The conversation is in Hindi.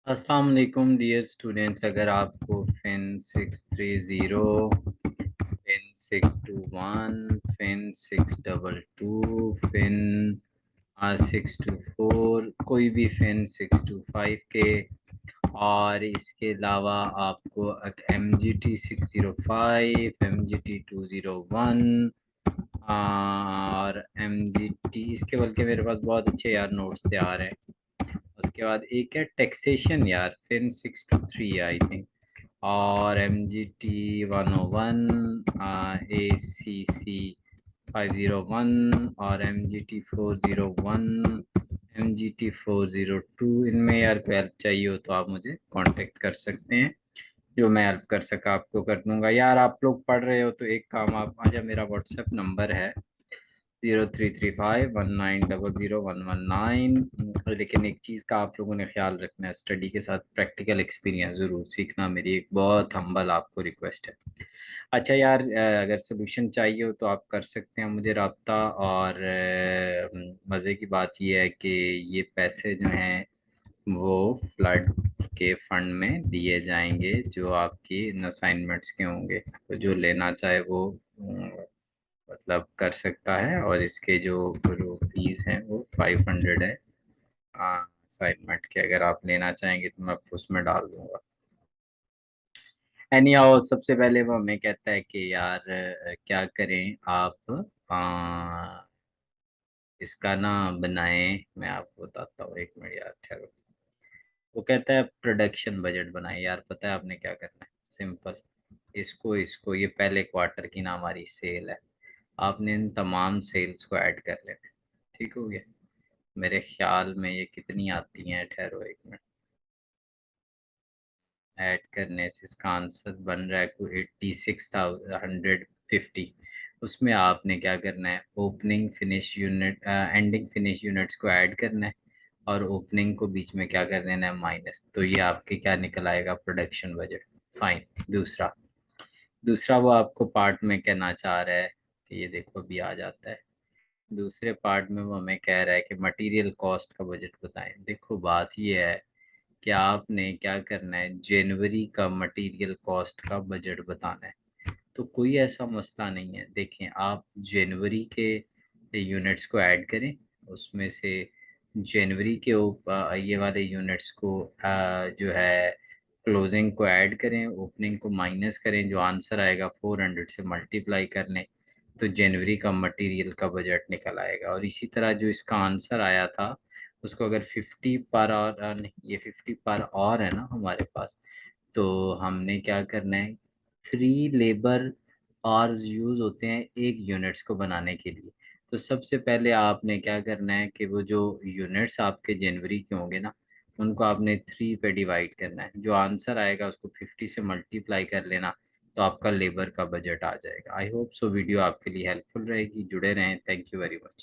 अस्सलाम वालेकुम डियर स्टूडेंट्स। अगर आपको फिन 630, फिन 621, फिन 622, फिन 624, कोई भी फिन 625 के और इसके अलावा आपको M G T 605, M G T 201 और एम जी टी, इसके बल्कि मेरे पास बहुत अच्छे यार नोट्स तैयार हैं। उसके बाद एक है टैक्सेशन यार, फिन 623 आई थिंक, और M G T 101, A C C 501 और M G T 401, M G T 402। इनमें यार हेल्प चाहिए हो तो आप मुझे कांटेक्ट कर सकते हैं। जो मैं हेल्प कर सका आपको कर दूंगा। यार आप लोग पढ़ रहे हो तो एक काम, आप आजा, मेरा व्हाट्सएप नंबर है 033519000119। लेकिन एक चीज़ का आप लोगों ने ख्याल रखना है, स्टडी के साथ प्रैक्टिकल एक्सपीरियंस ज़रूर सीखना, मेरी एक बहुत हम्बल आपको रिक्वेस्ट है। अच्छा यार, अगर सोल्यूशन चाहिए हो तो आप कर सकते हैं मुझे रब्ता। और मज़े की बात यह है कि ये पैसे जो हैं वो फ्लड के फंड में दिए जाएंगे, जो आपकी इन असाइनमेंट्स के होंगे। तो जो लेना चाहे वो मतलब कर सकता है। और इसके जो फीस हैं वो 500 है असाइनमेंट के। अगर आप लेना चाहेंगे तो मैं उसमें डाल दूंगा। एनी हाउ, सबसे पहले वो हमें कहता है कि यार क्या करें आप, इसका ना बनाएं। मैं आपको बताता हूँ, एक मिनट यार ठहरो। वो कहता है प्रोडक्शन बजट बनाए। यार पता है आपने क्या करना है? सिंपल, इसको इसको ये पहले क्वार्टर की ना हमारी सेल है, आपने इन तमाम सेल्स को ऐड कर लेना है। ठीक हो गया? मेरे ख्याल में ये कितनी आती हैं, ठहरो एक मिनट। ऐड करने से इसका आंसर बन रहा है को 86,150। उसमें आपने क्या करना है, opening finish unit ending finish units को ऐड करना है, और ओपनिंग को बीच में क्या कर देना है, माइनस। तो ये आपके क्या निकल आएगा, प्रोडक्शन बजट। फाइन। दूसरा दूसरा वो आपको पार्ट में कहना चाह रहा है कि ये देखो अभी आ जाता है। दूसरे पार्ट में वो हमें कह रहा है कि मटेरियल कॉस्ट का बजट बताएं। देखो बात ये है कि आपने क्या करना है, जनवरी का मटेरियल कॉस्ट का बजट बताना है। तो कोई ऐसा मसला नहीं है। देखें, आप जनवरी के यूनिट्स को ऐड करें, उसमें से जनवरी के ऊपर ये वाले यूनिट्स को जो है क्लोजिंग को ऐड करें, ओपनिंग को माइनस करें, जो आंसर आएगा 400 से मल्टीप्लाई कर लें, तो जनवरी का मटेरियल का बजट निकल आएगा। और इसी तरह जो इसका आंसर आया था उसको अगर 50 पर और नहीं, ये 50 पर और है ना हमारे पास, तो हमने क्या करना है, 3 लेबर आवर्स यूज होते हैं एक यूनिट्स को बनाने के लिए। तो सबसे पहले आपने क्या करना है कि वो जो यूनिट्स आपके जनवरी के होंगे ना, उनको आपने 3 पे डिवाइड करना है। जो आंसर आएगा उसको 50 से मल्टीप्लाई कर लेना, तो आपका लेबर का बजट आ जाएगा। आई होप सो वीडियो आपके लिए हेल्पफुल रहेगी। जुड़े रहें। Thank you very much.